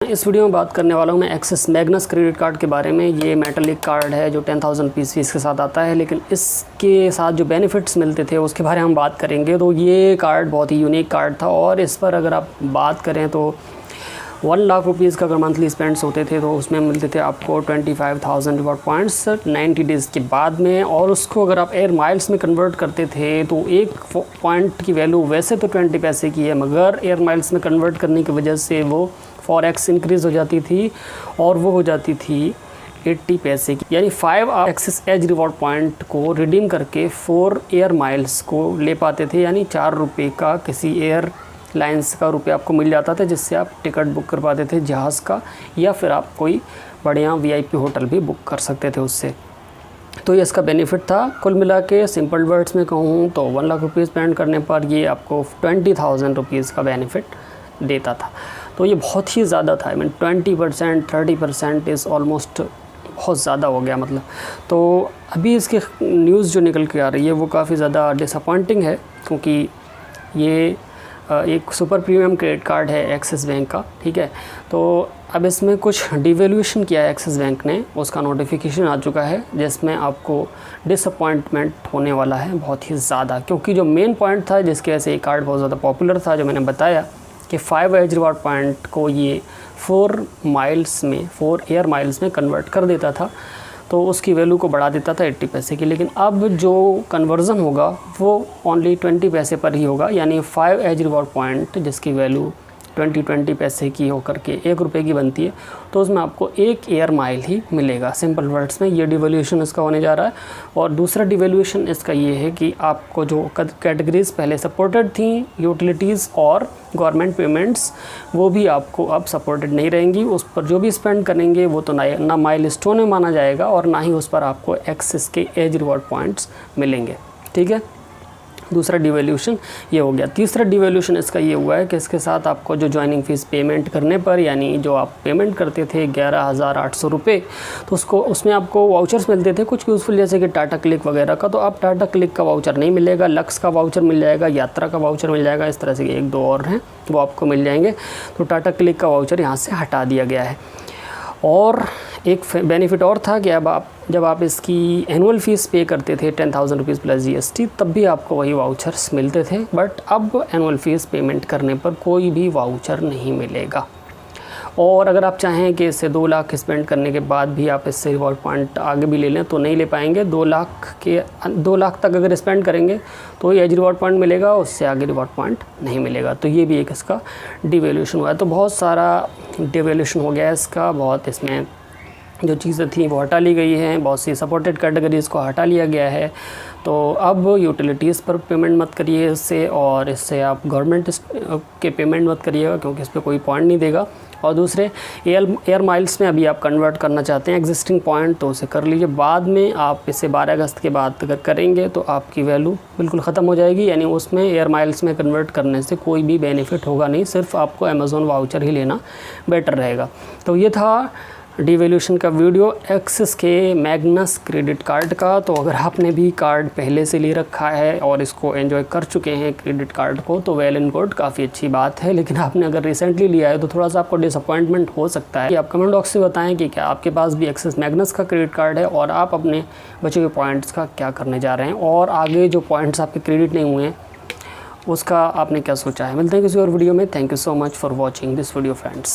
इस वीडियो में बात करने वाला हूँ मैं एक्सिस मैग्नस क्रेडिट कार्ड के बारे में। ये मेटालिक कार्ड है जो 10,000 फीस के साथ आता है, लेकिन इसके साथ जो बेनिफिट्स मिलते थे उसके बारे में हम बात करेंगे। तो ये कार्ड बहुत ही यूनिक कार्ड था और इस पर अगर आप बात करें तो 1 लाख रुपीज़ का अगर मंथली स्पेंड्स होते थे तो उसमें मिलते थे आपको 25,000 रिवॉर्ड पॉइंट्स 90 डेज़ के बाद में। और उसको अगर आप एयर माइल्स में कन्वर्ट करते थे तो एक पॉइंट की वैल्यू वैसे तो 20 पैसे की है, मगर एयर माइल्स में कन्वर्ट करने की वजह से वो 4x इंक्रीज़ हो जाती थी और वो हो जाती थी 80 पैसे की। यानी 5 आप एक्सिस एज रिवॉर्ड पॉइंट को रिडीम करके 4 एयर माइल्स को ले पाते थे। यानी 4 रुपये का किसी एयर लाइन्स का रुपये आपको मिल जाता था, जिससे आप टिकट बुक कर पाते थे जहाज़ का, या फिर आप कोई बढ़िया VIP होटल भी बुक कर सकते थे उससे। तो ये इसका बेनिफिट था। कुल मिला के सिंपल वर्ड्स में कहूँ तो 1 लाख रुपये स्पेंड करने पर ये आपको 20,000 रुपीज़ का बेनिफिट देता था। तो ये बहुत ही ज़्यादा था। 20% 30% इज़ ऑलमोस्ट बहुत ज़्यादा हो गया मतलब। तो अभी इसके न्यूज़ जो निकल के आ रही है वो काफ़ी ज़्यादा डिसअपॉइंटिंग है, क्योंकि ये एक सुपर प्रीमियम क्रेडिट कार्ड है एक्सिस बैंक का, ठीक है। तो अब इसमें कुछ डिवैल्यूएशन किया है एक्सिस बैंक ने, उसका नोटिफिकेशन आ चुका है, जिसमें आपको डिसअपॉइंटमेंट होने वाला है बहुत ही ज़्यादा। क्योंकि जो मेन पॉइंट था जिसके वजह से ये कार्ड बहुत ज़्यादा पॉपुलर था, जो मैंने बताया कि 5 एज रिवॉर्ड पॉइंट को ये 4 एयर माइल्स में कन्वर्ट कर देता था, तो उसकी वैल्यू को बढ़ा देता था 80 पैसे की। लेकिन अब जो कन्वर्ज़न होगा वो ओनली 20 पैसे पर ही होगा। यानी 5 एज रिवॉर्ड पॉइंट जिसकी वैल्यू 20 पैसे की होकर के 1 रुपये की बनती है, तो उसमें आपको 1 एयर माइल ही मिलेगा। सिंपल वर्ड्स में ये डिवैल्यूएशन इसका होने जा रहा है। और दूसरा डिवैल्यूएशन इसका ये है कि आपको जो कैटेगरीज़ पहले सपोर्टेड थी, यूटिलिटीज़ और गवर्नमेंट पेमेंट्स, वो भी आपको अब सपोर्टेड नहीं रहेंगी। उस पर जो भी स्पेंड करेंगे वो तो ना माइल स्टोन में माना जाएगा और ना ही उस पर आपको एक्सिस के एज रिवॉर्ड पॉइंट्स मिलेंगे, ठीक है। दूसरा डिवैल्यूएशन ये हो गया। तीसरा डिवैल्यूएशन इसका ये हुआ है कि इसके साथ आपको जो ज्वाइनिंग फ़ीस पेमेंट करने पर, यानी जो आप पेमेंट करते थे 11,800 रुपये, तो उसमें आपको वाउचर्स मिलते थे कुछ यूज़फुल, जैसे कि टाटा क्लिक वगैरह का। तो अब टाटा क्लिक का वाउचर नहीं मिलेगा, लक्स का वाउचर मिल जाएगा, यात्रा का वाउचर मिल जाएगा, इस तरह से 1-2 और हैं वो आपको मिल जाएंगे। तो टाटा क्लिक का वाउचर यहाँ से हटा दिया गया है। और एक बेनिफिट और था कि अब जब आप इसकी एनुअल फ़ीस पे करते थे 10,000 रुपीज़ प्लस GST, तब भी आपको वही वाउचर्स मिलते थे। बट अब एनुअल फ़ीस पेमेंट करने पर कोई भी वाउचर नहीं मिलेगा। और अगर आप चाहें कि इससे 2 लाख स्पेंड करने के बाद भी आप इससे रिवॉर्ड पॉइंट आगे भी ले लें तो नहीं ले पाएंगे। 2 लाख तक अगर स्पेंड करेंगे तो एज रिवॉर्ड पॉइंट मिलेगा, उससे आगे रिवॉर्ड पॉइंट नहीं मिलेगा। तो ये भी एक इसका डिवैल्यूएशन हुआ है। तो बहुत सारा डिवैल्यूएशन हो गया है इसका। बहुत इसमें जो चीज़ें थी वो हटा ली गई हैं, बहुत सी सपोर्टेड कैटेगरीज़ को हटा लिया गया है। तो अब यूटिलिटीज़ पर पेमेंट मत करिए इससे, और इससे आप गवर्नमेंट के पेमेंट मत करिएगा, क्योंकि इस पर कोई पॉइंट नहीं देगा। और दूसरे एयर माइल्स में अभी आप कन्वर्ट करना चाहते हैं एग्जिस्टिंग पॉइंट, तो उसे कर लीजिए। बाद में आप इसे 12 अगस्त के बाद अगर करेंगे तो आपकी वैल्यू बिल्कुल ख़त्म हो जाएगी। यानी उसमें एयर माइल्स में कन्वर्ट करने से कोई भी बेनिफिट होगा नहीं, सिर्फ आपको अमेज़ॉन वाउचर ही लेना बेटर रहेगा। तो ये था डिवैल्यूएशन का वीडियो एक्सिस के मैग्नस क्रेडिट कार्ड का। तो अगर आपने भी कार्ड पहले से ले रखा है और इसको एंजॉय कर चुके हैं क्रेडिट कार्ड को, तो वेल एंड गुड, काफ़ी अच्छी बात है। लेकिन आपने अगर रिसेंटली लिया है तो थोड़ा सा आपको डिसअपॉइंटमेंट हो सकता है। कि आप कमेंट बॉक्स से बताएं कि क्या आपके पास भी एक्सिस मैग्नस का क्रेडिट कार्ड है और आप अपने बचे हुए पॉइंट्स का क्या करने जा रहे हैं, और आगे जो पॉइंट्स आपके क्रेडिट नहीं हुए हैं उसका आपने क्या सोचा है। मिलते हैं किसी और वीडियो में। Thank you so much for watching this video friends.